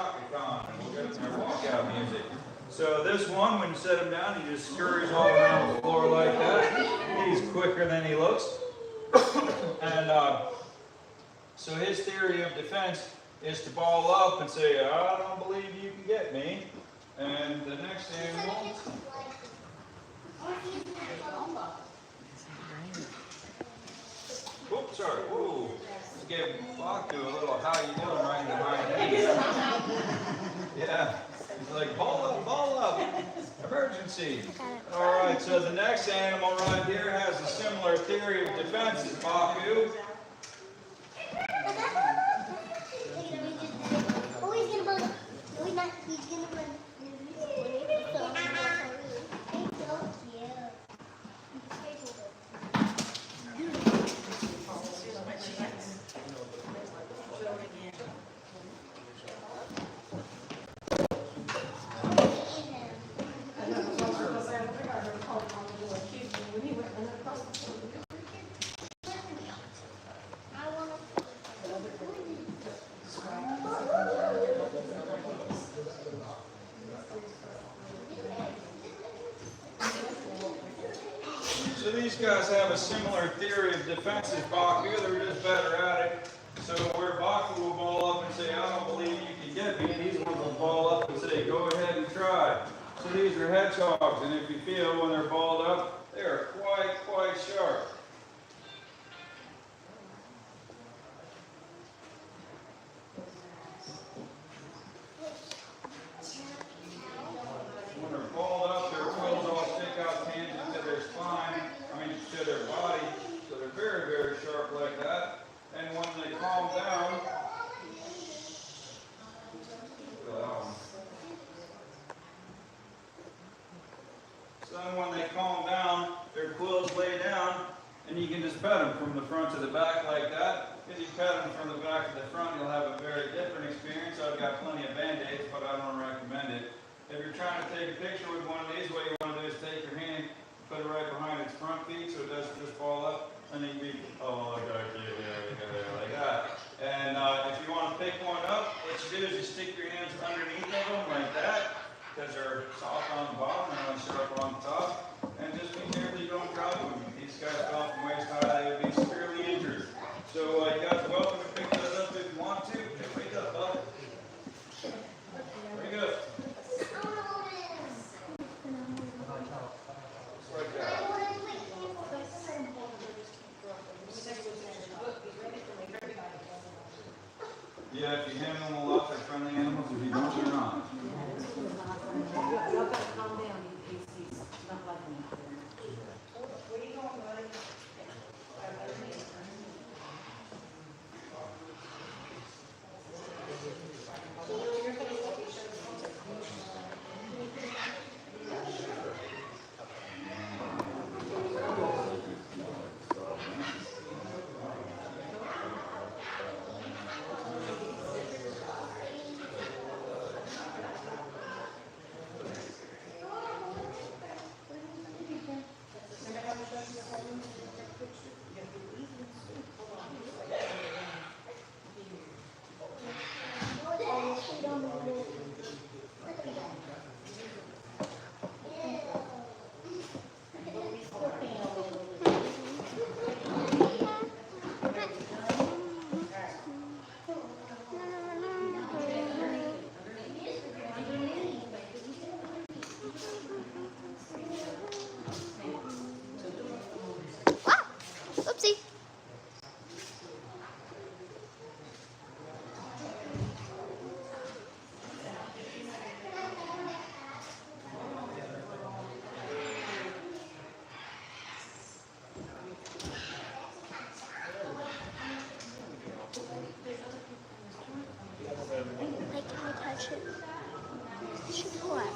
Shaka Khan, and we'll get some walkout music. So this one, when you set him down, he just scurries all around the floor like that. He's quicker than he looks. And so his theory of defense is to ball up and say, I don't believe you can get me. And the next animal. Oops, sorry. Whoa. Let's give Baku a little how you doing right behind him. Yeah. He's like, ball up. Emergency. All right, so the next animal right here has a similar theory of defense as Baku. So these guys have a similar theory of defense as Baku, they're just better at it. So where Baku will ball up and say, I don't believe you can get me, these ones will ball up and say, go ahead and try. So these are hedgehogs, and if you feel when they're balled up, they are quite sharp. When they're balled up, their quills all stick out tangent to their spine, to their body, so they're very sharp like that. And when they calm down, their quills lay down, and you can just pet them from the front to the back like that. If you pet them from the back to the front, you'll have a very different experience. I've got plenty of band-aids, but I don't recommend it. If you're trying to take a picture with one of these, what you want to do is take your hand, put it right behind its front feet so it doesn't just fall up, and then you like that. And if you want to pick one up, what you do is you stick your hands underneath of them like that, because they're soft on the bottom and really sharp on the top. And just be careful you don't drop them. If these guys fell from waist high, they would be severely injured. So you guys are welcome to pick those up if you want to. Pick up, bud. Very good. Like that. Yeah, if you handle them a lot, they're friendly animals. If you don't, they're not. Y'all got to calm down. He's not like me. Where are you going, buddy? Oopsie. Like, can I touch it? What?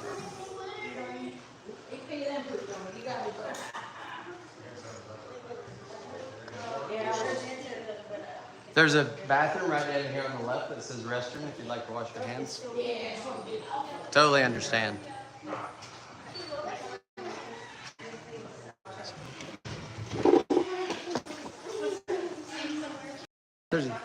There's a bathroom right down here on the left that says restroom if you'd like to wash your hands. Totally understand. There's a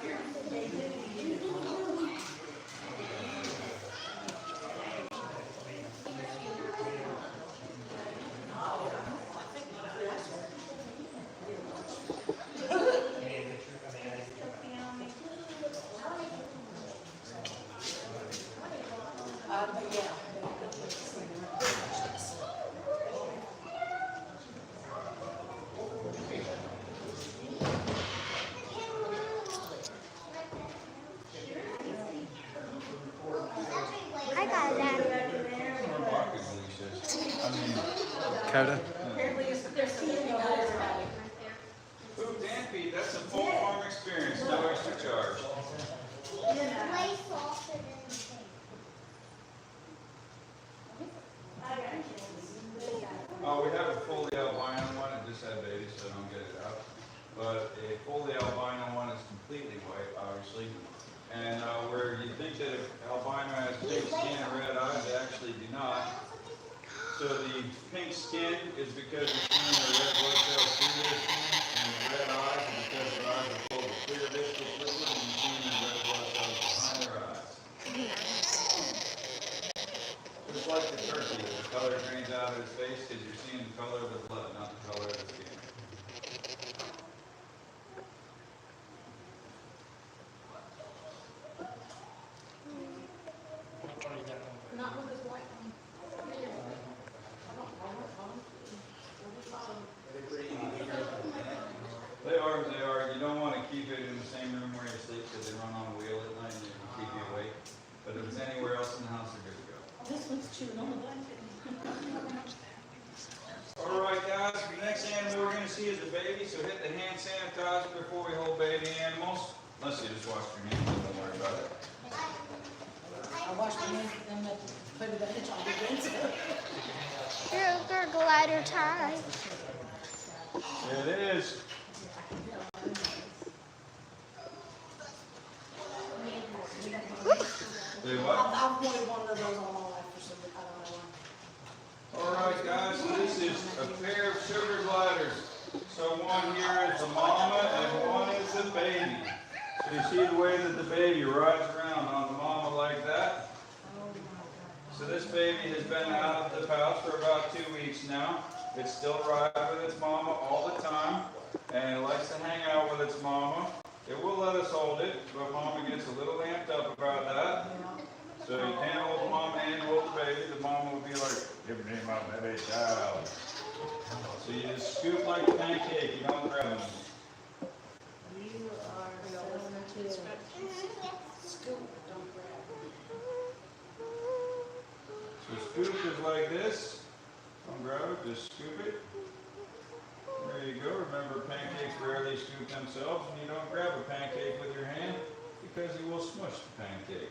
Dakota. Apparently, there's some thing about everybody. Pooped and feed, that's a full farm experience, no extra charge. Way softer than the thing. We have a fully albino one, it just had babies, so don't get it out. But a fully albino one is completely white, obviously. And where you think that if albino has pink skin and red eyes, they actually do not. So the pink skin is because you're seeing the red blood cells through their skin, and the red eyes is because their eyes are full of clear viscous liquid, and you're seeing the red blood cells behind their eyes. Just like the turkey, the color drains out of his face because you're seeing the color of the blood, not the color of the skin. Not with this white one. They are. You don't want to keep it in the same room where you sleep because they run on a wheel at night and they can keep you awake. But if it's anywhere else in the house, they're good to go. This one's chewing on the blanket. All right, guys, the next animal we're going to see is a baby, so hit the hand sanitizer before we hold baby animals. Unless you just wash your hands, don't worry about it. I washed my hands with them that put the hedgehog against it. Sugar glider time. It is. Do what? I've wanted one of those all my life for some, I don't know why. All right, guys, so this is a pair of sugar gliders. So one here is the mama and one is the baby. So you see the way that the baby rides around on the mama like that? So this baby has been out of the pouch for about 2 weeks now. It's still riding with its mama all the time, and it likes to hang out with its mama. It will let us hold it, but mama gets a little amped up about that. So you can't hold the mama and hold the baby. The mama will be like, give me my baby child. So you just scoop like a pancake, you don't grab them. You are going to scoop, don't grab. So scoop is like this. Don't grab it, just scoop it. There you go. Remember, pancakes rarely scoop themselves, and you don't grab a pancake with your hand because you will smush the pancake.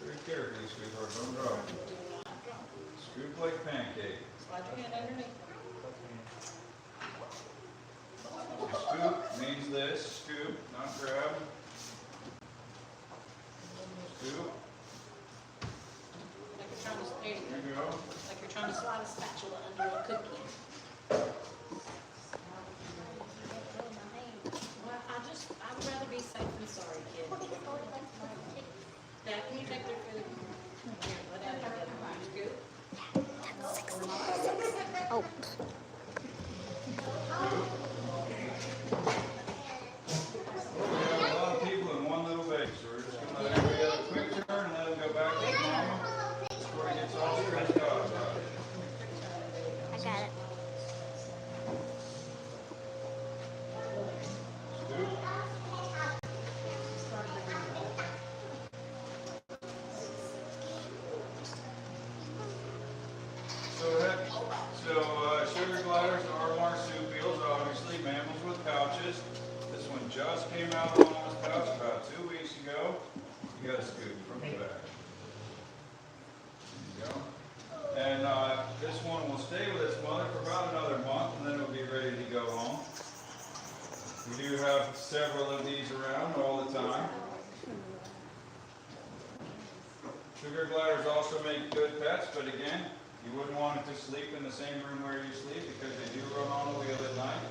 Very carefully, sweetheart. Don't drop it. Scoop like pancake. Slide your hand underneath. Scoop means this. Scoop, not grab. Scoop. Like you're trying to, there you There you go. go. Like you're trying to slide a spatula under a cookie. Well, I'd rather be safe than sorry, kid. Dad, can you take their food? Here, let Dad have it. Scoop. Oh. We have a lot of people in one little baby, so we're just going to let everybody have a quick turn and let them go back to the mama before he gets all stressed out about it. I got it. Scoop. Sugar gliders are marsupials, obviously, mammals with pouches. This one just came out of mama's pouch about 2 weeks ago. You got to scoop from the back. There you go. And this one will stay with its mother for about another month, and then it'll be ready to go home. We do have several of these around all the time. Sugar gliders also make good pets, but again, you wouldn't want it to sleep in the same room where you sleep because they do run on the wheel at night.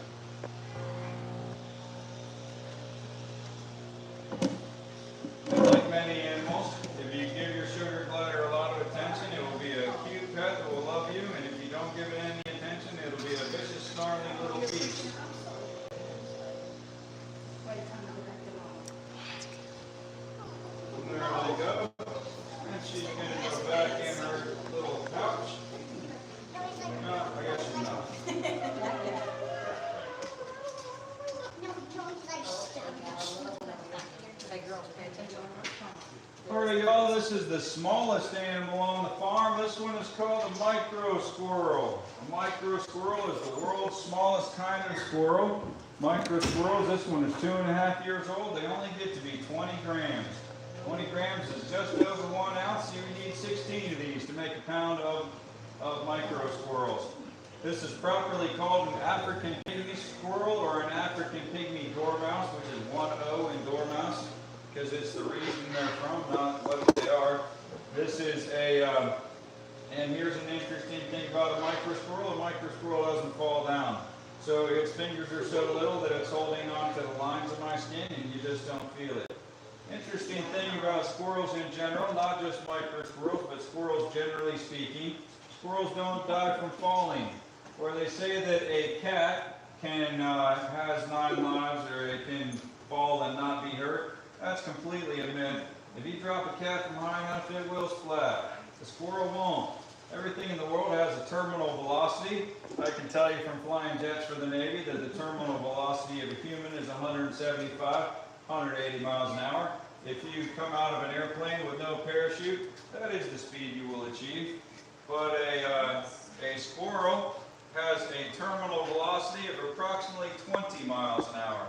And like many animals, if you give your sugar glider a lot of attention, it will be a cute pet that will love you, and if you don't give it any attention, it'll be a vicious, snarling little beast. right, y'all, this is the smallest animal on the farm. This one is called a micro squirrel. A micro squirrel is the world's smallest kind of squirrel. Micro squirrels, this one is 2.5 years old. They only get to be 20 grams. 20 grams is just over 1 ounce. You need 16 of these to make a pound of micro squirrels. This is properly called an African pygmy squirrel or an African pygmy dormouse, which is 1 O in dormouse, because it's the region they're from, not what they are. This is and here's an interesting thing about a micro squirrel. A micro squirrel doesn't fall down. So its fingers are so little that it's holding on to the lines of my skin and you just don't feel it. Interesting thing about squirrels in general, not just micro squirrels, but squirrels generally speaking, squirrels don't die from falling. Where they say that a cat has 9 lives or it can fall and not be hurt, that's completely a myth. If you drop a cat from high enough, it will splat. The squirrel won't. Everything in the world has a terminal velocity. I can tell you from flying jets for the Navy that the terminal velocity of a human is 175, 180 miles an hour. If you come out of an airplane with no parachute, that is the speed you will achieve. But a squirrel has a terminal velocity of approximately 20 miles an hour.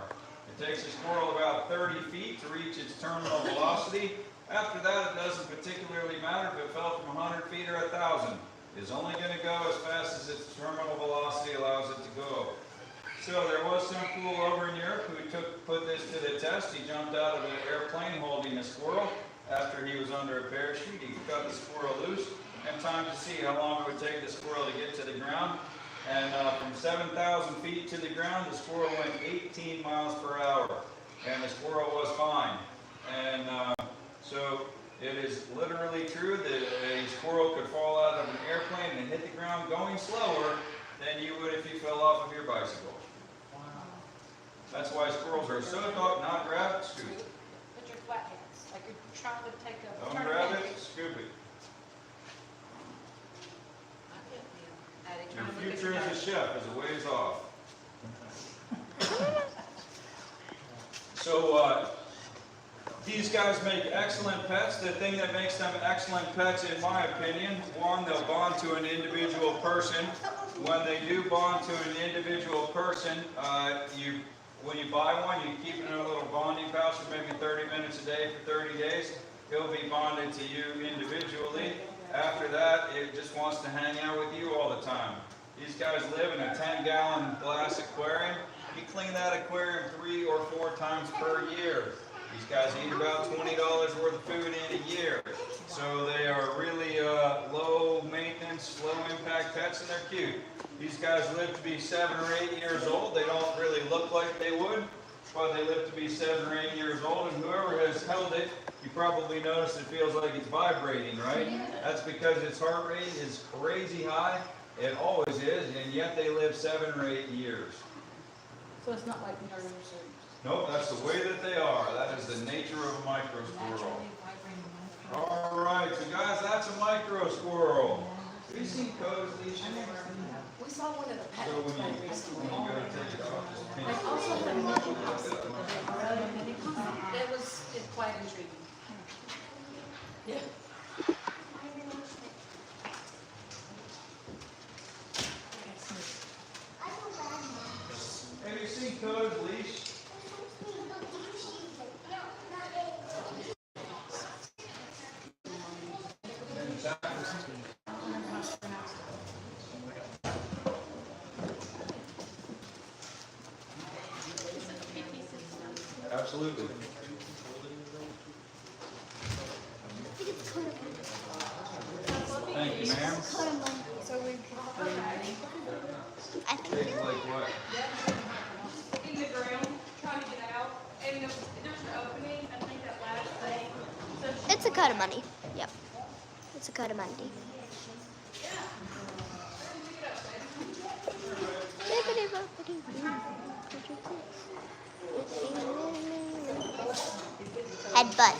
It takes a squirrel about 30 feet to reach its terminal velocity. After that, it doesn't particularly matter if it fell from 100 feet or 1,000. It's only going to go as fast as its terminal velocity allows it to go. So there was some fool over in Europe who put this to the test. He jumped out of an airplane holding a squirrel. After he was under a parachute, he cut the squirrel loose and timed to see how long it would take the squirrel to get to the ground. And from 7,000 feet to the ground, the squirrel went 18 miles per hour. And the squirrel was fine. And so it is literally true that a squirrel could fall out of an airplane and hit the ground going slower than you would if you fell off of your bicycle. Wow. That's why squirrels are so taught not grab, scoop. Put your flat hands, like you're trying to take a... Don't grab it, scoop it. Your future as a chef is a ways off. So these guys make excellent pets. The thing that makes them excellent pets, in my opinion, one, they'll bond to an individual person. When they do bond to an individual person, when you buy one, you keep it in a little bonding pouch for maybe 30 minutes a day for 30 days. It'll be bonded to you individually. After that, it just wants to hang out with you all the time. These guys live in a 10-gallon glass aquarium. You clean that aquarium 3 or 4 times per year. These guys eat about $20 worth of food in a year. So they are really low maintenance, low impact pets, and they're cute. These guys live to be 7 or 8 years old. They don't really look like they would, but they live to be 7 or 8 years old. And whoever has held it, you probably notice it feels like it's vibrating, right? That's because its heart rate is crazy high. It always is, and yet they live 7 or 8 years. So it's not like nerves or... Nope, that's the way that they are. That is the nature of a micro squirrel. All right, so guys, that's a micro squirrel. Have you seen coats leash anywhere? We saw one of the pet So when you recently. go to take it off, just pinch They it. also have That was quite intriguing. Yeah. Have you seen coats leash? Absolutely. Thank you, ma'am. So we I think Tastes like what? In the ground, trying to get out, and there's an opening, I think that last thing. So it's a coati. Yep. It's a coati. Headbutt.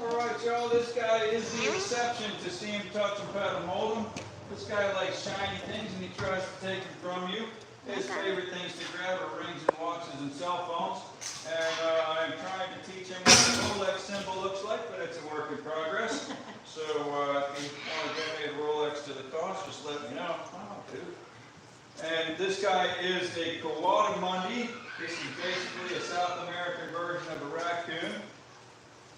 Alright, y'all, this guy is the exception to see him touch and pet and hold him. This guy likes shiny things and he tries to take them from you. His favorite things to grab are rings and watches and cell phones. And I'm trying to teach him what the Rolex symbol looks like, but it's a work in progress. So if you want to donate a Rolex to the cause, just let me know. Oh, dude. And this guy is a coati. This is basically a South American version of a raccoon.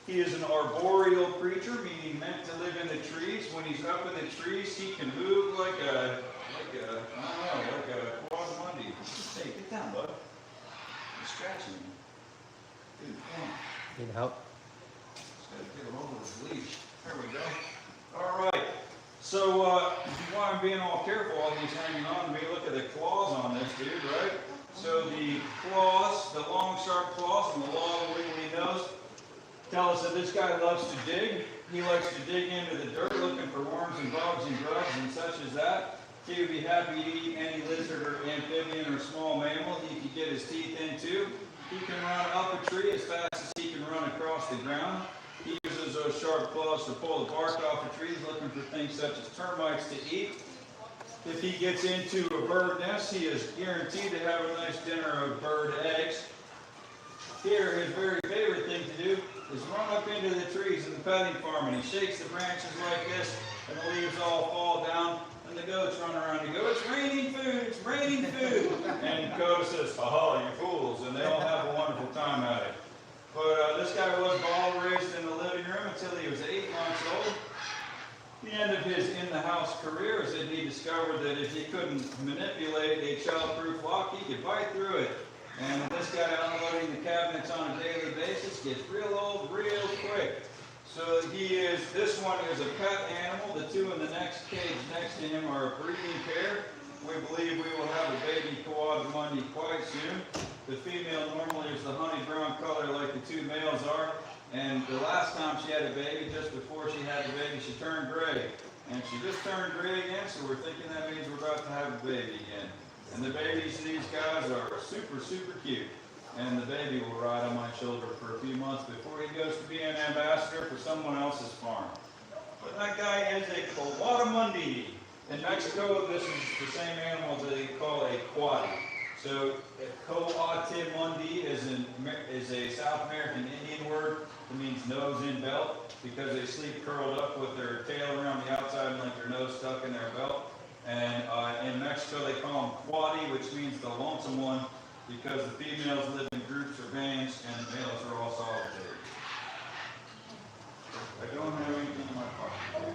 He is an arboreal creature, meaning meant to live in the trees. When he's up in the trees, he can move like a coati. Hey, get down, bud. You're scratching me. Dude, come on. Need help? Just gotta get him over his leash. There we go. All right. So, why I'm being all careful while he's hanging on to me, look at the claws on this dude, right? So the claws, the long sharp claws and the long wiggly nose tell us that this guy loves to dig. He likes to dig into the dirt looking for worms and bugs and grubs and such as that. He would be happy to eat any lizard or amphibian or small mammal he could get his teeth into. He can run up a tree as fast as he can run across the ground. He uses those sharp claws to pull the bark off of trees looking for things such as termites to eat. If he gets into a bird nest, he is guaranteed to have a nice dinner of bird eggs. Here, his very favorite thing to do is run up into the trees in the petting farm, and he shakes the branches like this, and the leaves all fall down, and the goats run around and go, "It's raining food, it's raining food." And Dakota says, "Ha, you fools," and they all have a wonderful time at it. But this guy was all raised in the living room until he was 8 months old. The end of his in-the-house career is that he discovered that if he couldn't manipulate a child-proof lock, he could bite through it. And this guy unloading the cabinets on a daily basis gets real old real quick. So this one is a pet animal. The two in the next cage next to him are a breeding pair. We believe we will have a baby coati quite soon. The female normally is the honey brown color like the two males are. And the last time she had a baby, just before she had the baby, she turned gray. And she just turned gray again, so we're thinking that means we're about to have a baby again. And the babies, these guys are super, super cute. And the baby will ride on my shoulder for a few months before he goes to be an ambassador for someone else's farm. But that guy is a coati. In Mexico, this is the same animal that they call a coati. So coati is a South American Indian word. It means nose in belt because they sleep curled up with their tail around the outside and like their nose stuck in their belt. And in Mexico, they call them coati, which means the lonesome one, because the females live in groups or bands and the males are all solitary. I don't have anything in my pocket.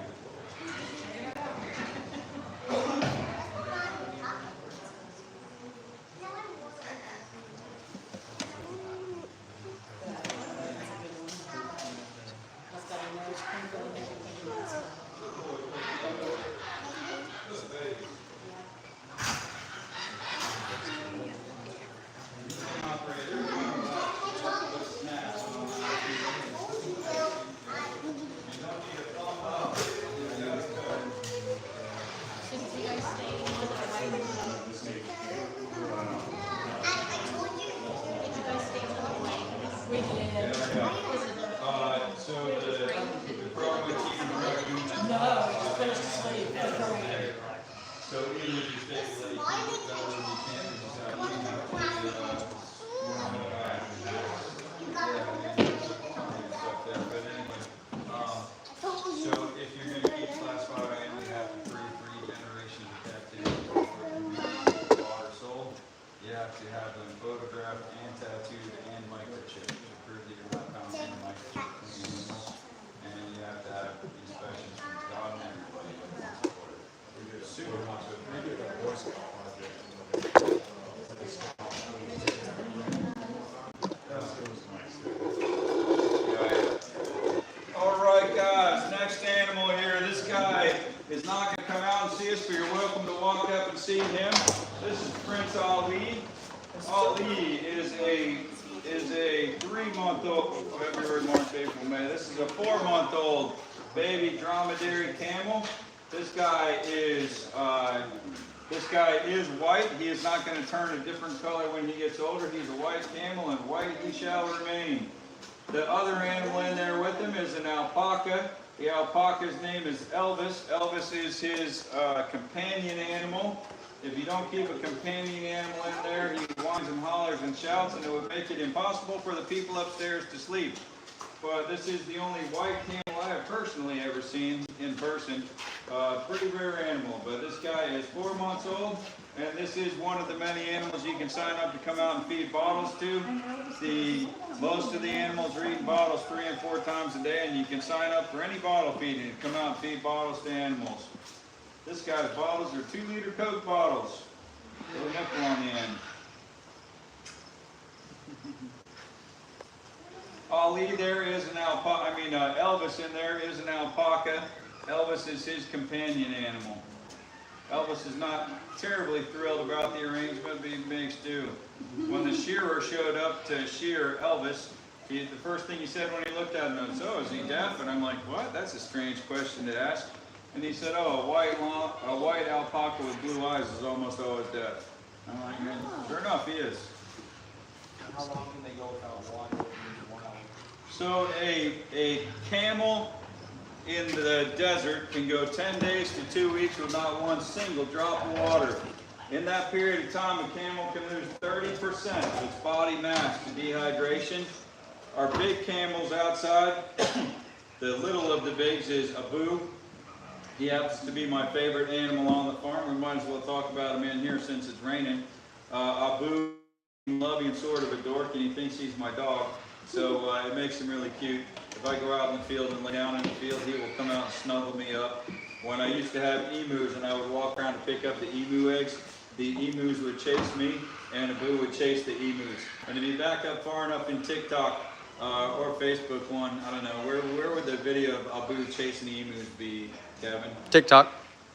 So even if you stay late, you can just have so if you're going to keep class 5 and you have to prove 3 generations of captivity before it can be bought or sold, you have to have them photographed and tattooed and microchipped to prove that you're not pounding a microchip from the animal. And you have to have inspections from God and everybody. Super much of all right, guys, next animal here. This guy is not going to come out and see us, but you're welcome to walk up and see him. This is Prince Ali. Ali is a 3-month-old, February, March, April, May. This is a 4-month-old baby dromedary camel. This guy is white. He is not going to turn a different color when he gets older. He's a white camel, and white he shall remain. The other animal in there with him is an alpaca. The alpaca's name is Elvis. Elvis is his companion animal. If you don't keep a companion animal in there, he whines and hollers and shouts, and it would make it impossible for the people upstairs to sleep. But this is the only white camel I have personally ever seen in person. Pretty rare animal, but this guy is 4 months old, and this is one of the many animals you can sign up to come out and feed bottles to. Most of the animals are eating bottles 3 and 4 times a day, and you can sign up for any bottle feeding and come out and feed bottles to animals. This guy's bottles are 2-liter Coke bottles with a nipple on the end. Ali there is an alpaca, Elvis in there is an alpaca. Elvis is his companion animal. Elvis is not terribly thrilled about the arrangement, but he makes do. When the shearer showed up to shear Elvis, the first thing he said when he looked at him was, "Oh, is he deaf?" And I'm like, "What? That's a strange question to ask." And he said, "Oh, a white alpaca with blue eyes is almost always deaf." I'm like, "Sure enough, he is." How long can they go without water? So a camel in the desert can go 10 days to 2 weeks with not one single drop of water. In that period of time, a camel can lose 30% of its body mass to dehydration. Our big camels outside, the little of the bigs is Abu. He happens to be my favorite animal on the farm. We might as well talk about him in here since it's raining. Abu, loving sort of a dork, and he thinks he's my dog. So it makes him really cute. If I go out in the field and lay down in the field, he will come out and snuggle me up. When I used to have emus and I would walk around to pick up the emu eggs, the emus would chase me and Abu would chase the emus. And if you back up far enough in TikTok or Facebook one, I don't know, where would the video of Abu chasing the emus be, Kevin? TikTok.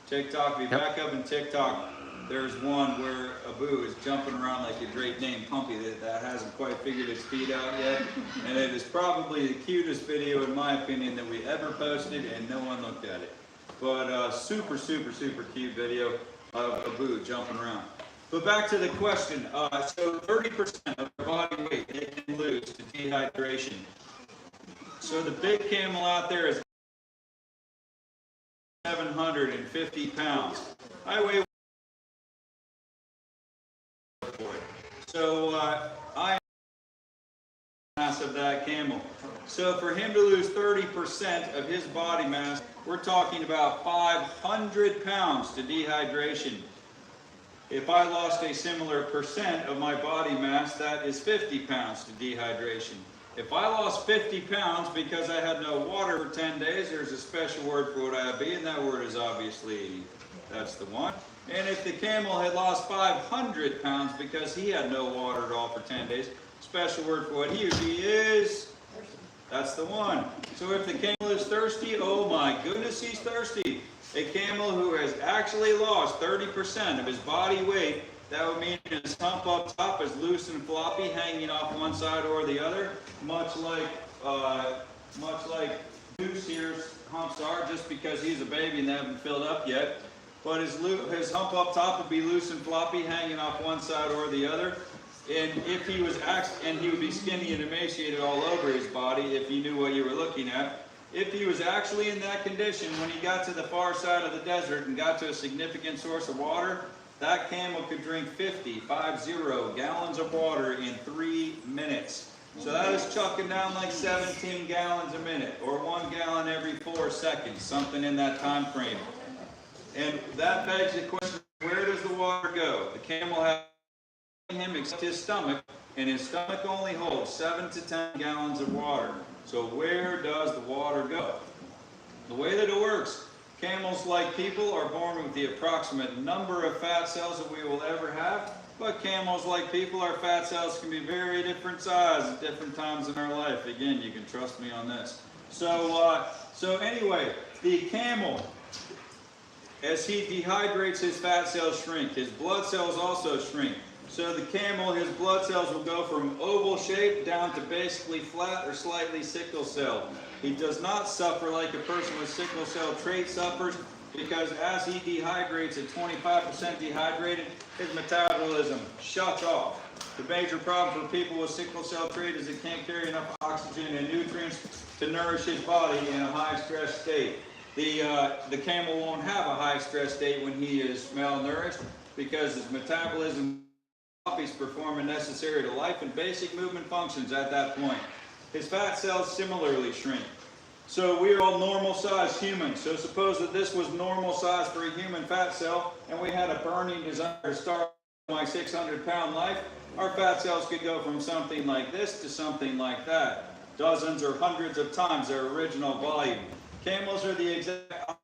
TikTok, if you back up in TikTok, there's one where Abu is jumping around like a Great Dane puppy that hasn't quite figured its feet out yet. And it is probably the cutest video, in my opinion, that we ever posted, and no one looked at it. But super, super, super cute video of Abu jumping around. But back to the question. So 30% of their body weight they can lose to dehydration. So the big camel out there is 750 pounds. I weigh. So I am the mass of that camel. So for him to lose 30% of his body mass, we're talking about 500 pounds to dehydration. If I lost a similar percent of my body mass, that is 50 pounds to dehydration. If I lost 50 pounds because I had no water for 10 days, there's a special word for what I be, and that word is obviously, that's the one. And if the camel had lost 500 pounds because he had no water at all for 10 days, special word for what he or she is, that's the one. So if the camel is thirsty, oh my goodness, he's thirsty. A camel who has actually lost 30% of his body weight, that would mean his hump up top is loose and floppy, hanging off one side or the other, much like Goose here's humps are, just because he's a baby and they haven't filled up yet. But his hump up top would be loose and floppy, hanging off one side or the other. And if he was he would be skinny and emaciated all over his body if you knew what you were looking at. If he was actually in that condition when he got to the far side of the desert and got to a significant source of water, that camel could drink 50 gallons of water in 3 minutes. So that is chucking down like 17 gallons a minute, or 1 gallon every 4 seconds, something in that time frame. And that begs the question, where does the water go? The camel has him except his stomach, and his stomach only holds 7 to 10 gallons of water. So where does the water go? The way that it works, camels, like people, are born with the approximate number of fat cells that we will ever have, but camels, like people, our fat cells can be very different size at different times in our life. Again, you can trust me on this. So anyway, the camel, as he dehydrates, his fat cells shrink. His blood cells also shrink. So the camel, his blood cells will go from oval shape down to basically flat or slightly sickle cell. He does not suffer like a person with sickle cell trait suffers, because as he dehydrates at 25% dehydrated, his metabolism shuts off. The major problem for people with sickle cell trait is it can't carry enough oxygen and nutrients to nourish his body in a high stress state. The camel won't have a high stress state when he is malnourished. because his metabolism is performing necessary to life and basic movement functions at that point. His fat cells similarly shrink. So we are all normal sized humans. So suppose that this was normal size for a human fat cell, and we had a burning desire to start my 600-pound life. Our fat cells could go from something like this to something like that, dozens or hundreds of times their original volume. Camels are the exact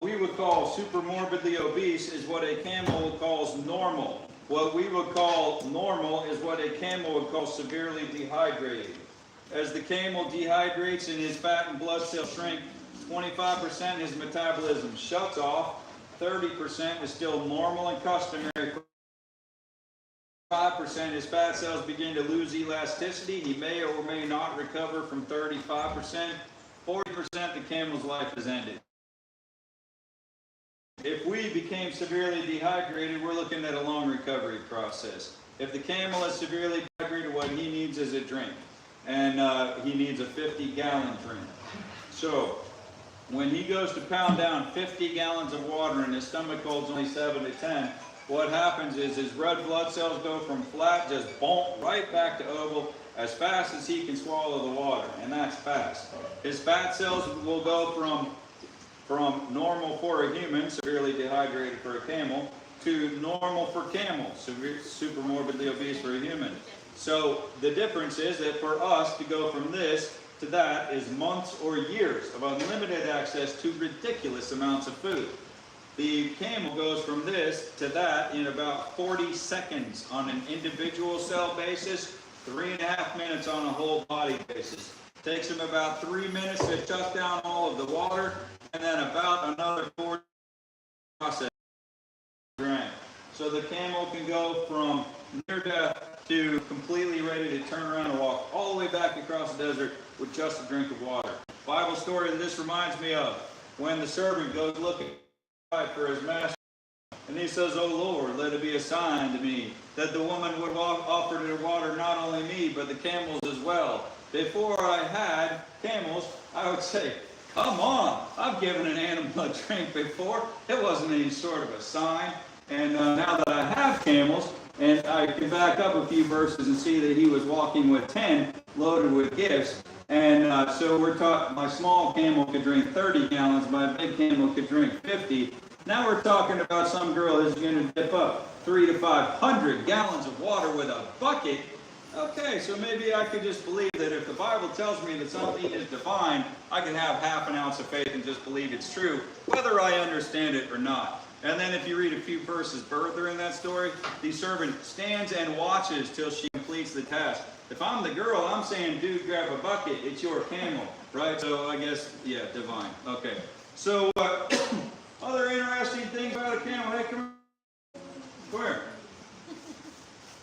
we would call super morbidly obese is what a camel calls normal. What we would call normal is what a camel would call severely dehydrated. As the camel dehydrates and his fat and blood cells shrink, 25% his metabolism shuts off, 30% is still normal and customary. 5% his fat cells begin to lose elasticity. He may or may not recover from 35%. 40% the camel's life is ended. If we became severely dehydrated, we're looking at a long recovery process. If the camel is severely dehydrated, what he needs is a drink. And he needs a 50-gallon drink. So when he goes to pound down 50 gallons of water and his stomach holds only 7 to 10, what happens is his red blood cells go from flat, just boom, right back to oval as fast as he can swallow the water, and that's fast. His fat cells will go from normal for a human, severely dehydrated for a camel, to normal for camels, super morbidly obese for a human. So the difference is that for us to go from this to that is months or years of unlimited access to ridiculous amounts of food. The camel goes from this to that in about 40 seconds on an individual cell basis, 3.5 minutes on a whole body basis. Takes him about 3 minutes to shut down all of the water, and then about another 40 process. So the camel can go from near death to completely ready to turn around and walk all the way back across the desert with just a drink of water. Bible story that this reminds me of, when the servant goes looking for his master, and he says, "O Lord, let it be a sign to me that the woman would offer to water not only me, but the camels as well. Before I had camels, I would say, come on, I've given an animal a drink before. It wasn't any sort of a sign. And now that I have camels, and I can back up a few verses and see that he was walking with 10 loaded with gifts. And so we're taught my small camel could drink 30 gallons, my big camel could drink 50. Now we're talking about some girl who's going to dip up 300 to 500 gallons of water with a bucket. Okay, so maybe I could just believe that if the Bible tells me that something is divine, I can have half an ounce of faith and just believe it's true, whether I understand it or not. And then if you read a few verses further in that story, the servant stands and watches till she completes the task. If I'm the girl, I'm saying, dude, grab a bucket, it's your camel, right? So I guess, yeah, divine. Okay. So, other interesting things about a camel. Hey, come here. Where?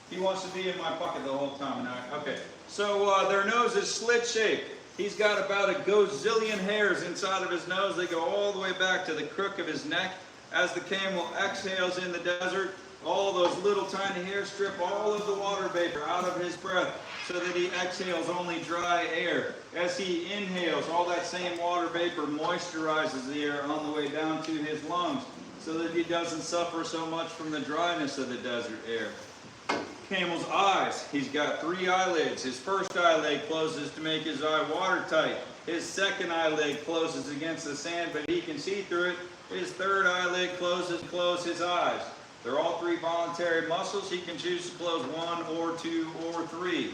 He wants to be in my pocket the whole time. Okay. So their nose is slit-shaped. He's got about a gazillion hairs inside of his nose. They go all the way back to the crook of his neck. As the camel exhales in the desert, all those little tiny hairs strip all of the water vapor out of his breath so that he exhales only dry air. As he inhales, all that same water vapor moisturizes the air on the way down to his lungs so that he doesn't suffer so much from the dryness of the desert air. Camel's eyes. He's got 3 eyelids. His first eyelid closes to make his eye watertight. His second eyelid closes against the sand, but he can see through it. His third eyelid closes his eyes. They're all 3 voluntary muscles. He can choose to close 1 or 2 or 3.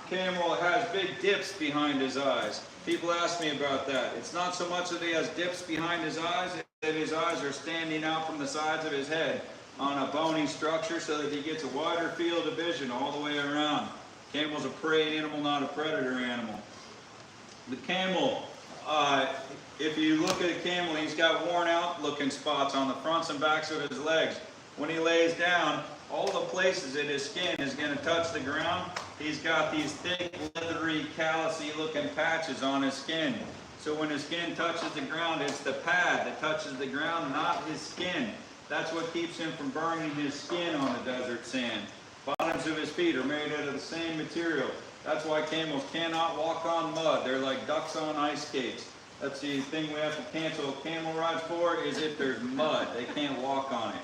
Camel has big dips behind his eyes. People ask me about that. It's not so much that he has dips behind his eyes, it's that his eyes are standing out from the sides of his head on a bony structure so that he gets a wider field of vision all the way around. Camel's a prey animal, not a predator animal. The camel, if you look at a camel, he's got worn out looking spots on the fronts and backs of his legs. When he lays down, all the places that his skin is going to touch the ground, he's got these thick, leathery, callousy looking patches on his skin. So when his skin touches the ground, it's the pad that touches the ground, not his skin. That's what keeps him from burning his skin on the desert sand. Bottoms of his feet are made out of the same material. That's why camels cannot walk on mud. They're like ducks on ice skates. That's the thing we have to cancel camel rides for, is if there's mud. They can't walk on it.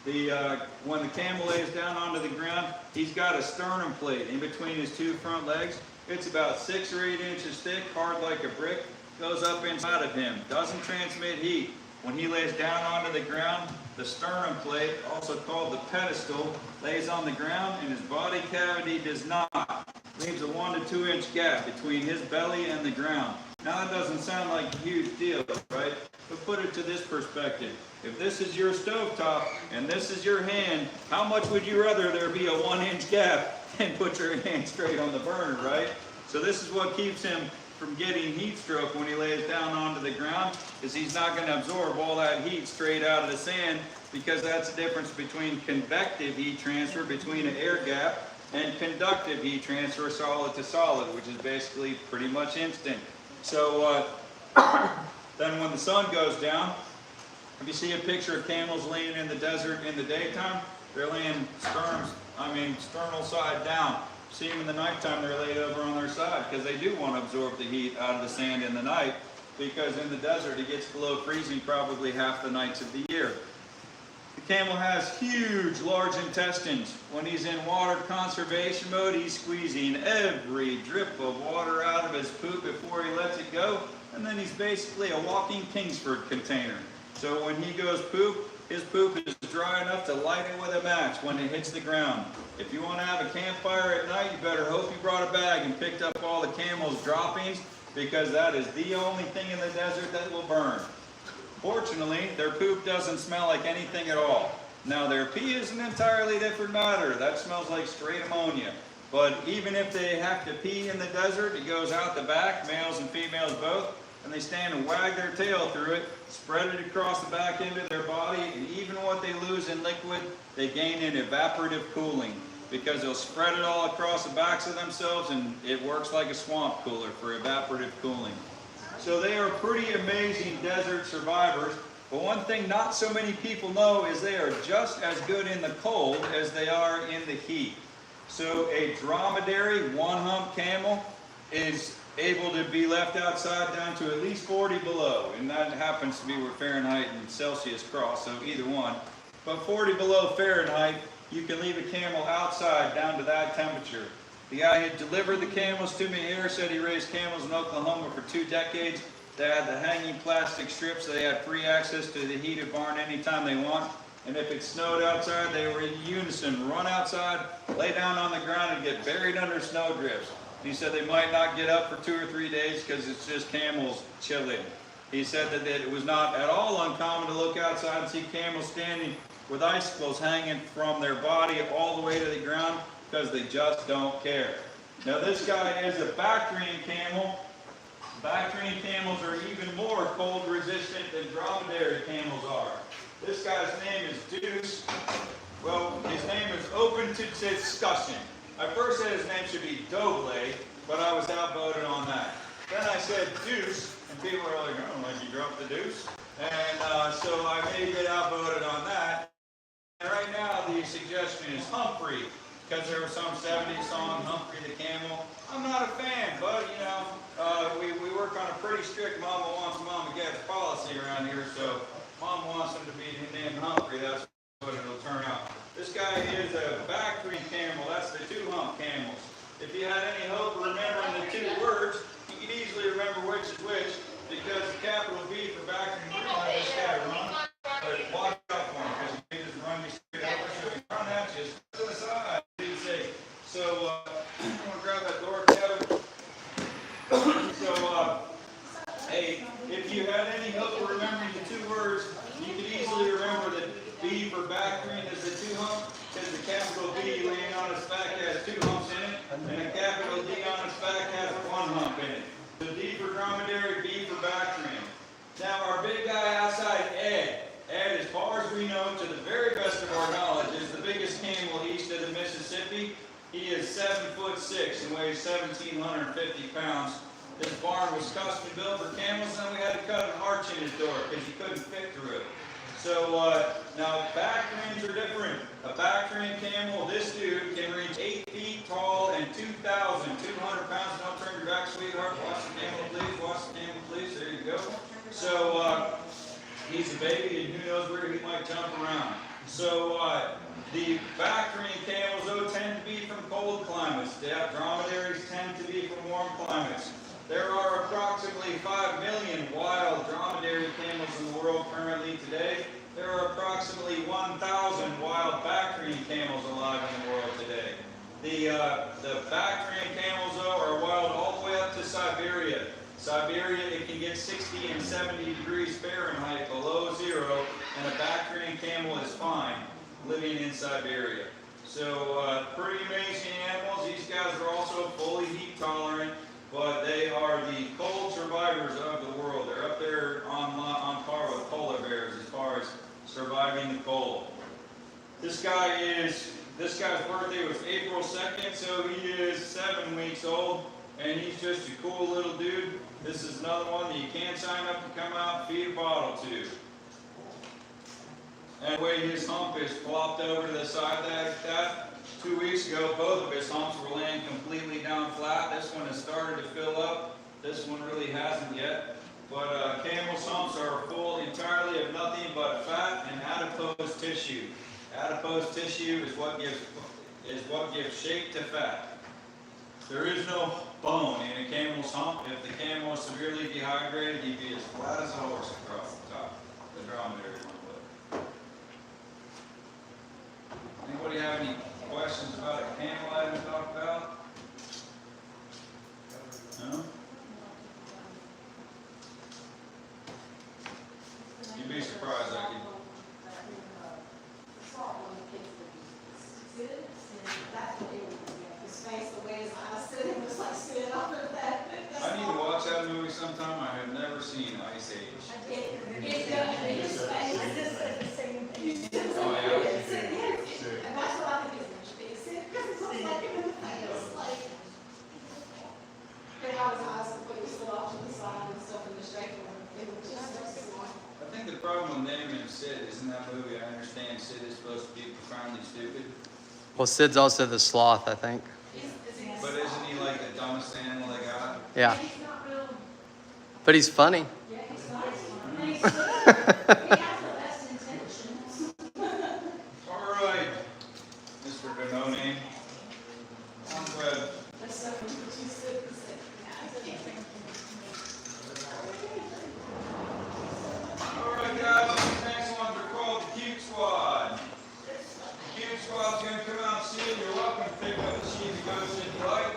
When the camel lays down onto the ground, he's got a sternum plate in between his two front legs. It's about 6 or 8 inches thick, hard like a brick, goes up inside of him, doesn't transmit heat. When he lays down onto the ground, the sternum plate, also called the pedestal, lays on the ground and his body cavity does not. Leaves a 1 to 2 inch gap between his belly and the ground. Now that doesn't sound like a huge deal, right? But put it to this perspective. If this is your stovetop and this is your hand, how much would you rather there be a 1 inch gap and put your hand straight on the burner, right? So this is what keeps him from getting heat stroke when he lays down onto the ground, is he's not going to absorb all that heat straight out of the sand, because that's the difference between convective heat transfer between an air gap and conductive heat transfer solid to solid, which is basically pretty much instant. So then when the sun goes down, if you see a picture of camels laying in the desert in the daytime, they're laying sternal side down. See them in the nighttime, they're laid over on their side because they do want to absorb the heat out of the sand in the night, because in the desert it gets below freezing probably half the nights of the year. The camel has huge, large intestines. When he's in water conservation mode, he's squeezing every drip of water out of his poop before he lets it go, and then he's basically a walking Kingsford container. So when he goes poop, his poop is dry enough to light it with a match when it hits the ground. If you want to have a campfire at night, you better hope you brought a bag and picked up all the camel's droppings, because that is the only thing in the desert that will burn. Fortunately, their poop doesn't smell like anything at all. Now their pee is an entirely different matter. That smells like straight ammonia. But even if they have to pee in the desert, it goes out the back, males and females both, and they stand and wag their tail through it, spread it across the back end of their body, and even what they lose in liquid, they gain in evaporative cooling, because they'll spread it all across the backs of themselves, and it works like a swamp cooler for evaporative cooling. So they are pretty amazing desert survivors, but one thing not so many people know is they are just as good in the cold as they are in the heat. So a dromedary, one-hump camel is able to be left outside down to at least 40 below, and that happens to be where Fahrenheit and Celsius cross, so either one. But 40 below Fahrenheit, you can leave a camel outside down to that temperature. The guy who delivered the camels to me here said he raised camels in Oklahoma for 2 decades. They had the hanging plastic strips, so they had free access to the heated barn anytime they want. And if it snowed outside, they were in unison, run outside, lay down on the ground, and get buried under snow drifts. He said they might not get up for 2 or 3 days because it's just camels chilling. He said that it was not at all uncommon to look outside and see camels standing with icicles hanging from their body all the way to the ground, because they just don't care. Now this guy is a Bactrian camel. Bactrian camels are even more cold resistant than dromedary camels are. This guy's name is Deuce. Well, his name is open to discussion. I first said his name should be Doble, but I was outvoted on that. Then I said Deuce, and people were like, oh, like you dropped the deuce? And so I may get outvoted on that. And right now the suggestion is Humphrey, because there was some 70s song, Humphrey the Camel. I'm not a fan, but you know, we work on a pretty strict mama wants, mama gets policy around here, so mom wants him to be named Humphrey. That's what it'll turn out. This guy is a Bactrian camel. That's the 2-hump camels. If you had any hope of remembering the 2 words, you could easily remember which is which, because the capital B for Bactrian, we don't have this guy run, but watch out for him, because he just run you straight over, so he run at you, to the side, he'd say. So, I'm going to grab that door, Kevin. So, hey, if you had any hope of remembering the 2 words, you could easily remember that B for Bactrian is the 2-hump, because the capital B laying on its back has 2 humps in it, and the capital D on its back has 1 hump in it. So D for dromedary, B for Bactrian. Now our big guy outside, Ed. Ed, as far as we know, to the very best of our knowledge, is the biggest camel east of the Mississippi. He is 7'6" and weighs 1,750 pounds. This barn was custom built for camels, and we had to cut an arch in his door because he couldn't fit through it. So now Bactrians are different. A Bactrian camel, this dude can reach 8 feet tall and 2,200 pounds. Don't turn your back, sweetheart. Watch the camel, please. Watch the camel, please. There you go. So he's a baby, and who knows where he might jump around. So the Bactrian camels, though, tend to be from cold climates. The dromedaries tend to be from warm climates. There are approximately 5 million wild dromedary camels in the world currently today. There are approximately 1,000 wild Bactrian camels alive in the world today. The Bactrian camels, though, are wild all the way up to Siberia. Siberia, it can get 60 and 70 degrees Fahrenheit below zero, and a Bactrian camel is fine living in Siberia. So pretty amazing animals. These guys are also fully heat tolerant, but they are the cold survivors of the world. They're up there on par with polar bears as far as surviving the cold. This guy's birthday was April 2nd, so he is 7 weeks old, and he's just a cool little dude. This is another one that you can sign up to come out and feed a bottle to. That way his hump is flopped over to the side like that. 2 weeks ago, both of his humps were laying completely down flat. This one has started to fill up. This one really hasn't yet. But camel's humps are full entirely of nothing but fat and adipose tissue. Adipose tissue is what gives shape to fat. There is no bone in a camel's hump. If the camel is severely dehydrated, he'd be as flat as a horse across the top. The dromedary one would. Anybody have any questions about a camel I haven't talked about? No? You'd be surprised I could. I need to watch that movie sometime. I have never seen Ice Age. Oh, yeah? I think the problem with naming Sid is in that movie, I understand Sid is supposed to be profoundly stupid. Well, Sid's also the sloth, I think. But isn't he like the dumbest animal they got? Yeah. But he's funny. All right, Mr. Benoni. I'm glad. All right, guys, these next ones are called the Cute Squad. The Cute Squad's going to come out soon. You're welcome to pick up the sheep and goats if you like.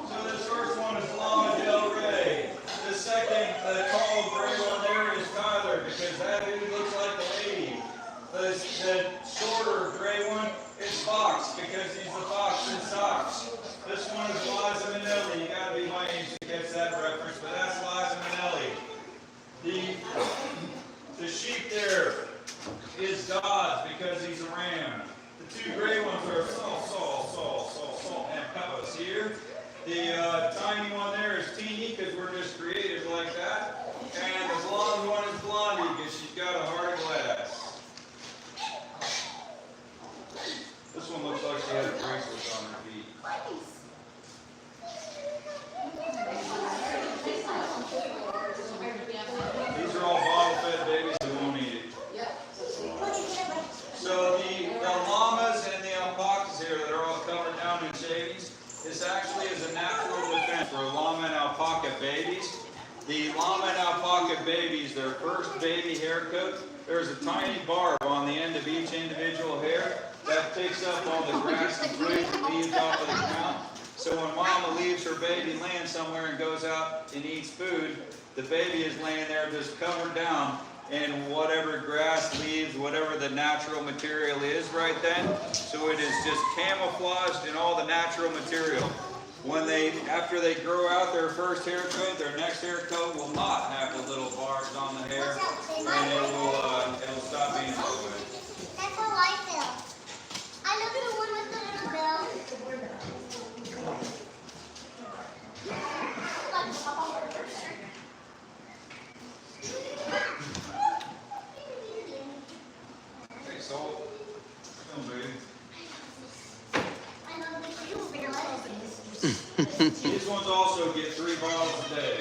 So this first one is Llama Del Rey. The second, the tall gray one there is Tyler, because that dude looks like a lady. The shorter gray one is Fox, because he's the fox in socks. This one is Liza Minnelli. You gotta be my age to catch that reference, but that's Liza Minnelli. The sheep there is Dodge, because he's a ram. The two gray ones are Salt, and Peppa's here. The tiny one there is Teeny, because we're just creative like that. And the blonde one is Blondie, because she's got a heart of glass. This one looks like she has a bracelet on her feet. These are all bottle-fed babies who won't eat it. So the llamas and the alpacas here that are all covered down in shavings, this actually is a natural defense for llama and alpaca babies. The llama and alpaca babies, their first baby hair coat, there's a tiny barb on the end of each individual hair that picks up all the grass and fruit and leaves off of the ground. So when mama leaves her baby laying somewhere and goes out and eats food, the baby is laying there just covered down in whatever grass, leaves, whatever the natural material is right then. So it is just camouflaged in all the natural material. After they grow out their first hair coat, their next hair coat will not have the little barbs on the hair, and it'll stop being that way. That's how I feel. I look at the one with the little bell. Hey, Salt. Come on, baby. I love the shoe. These ones also get 3 bottles a day.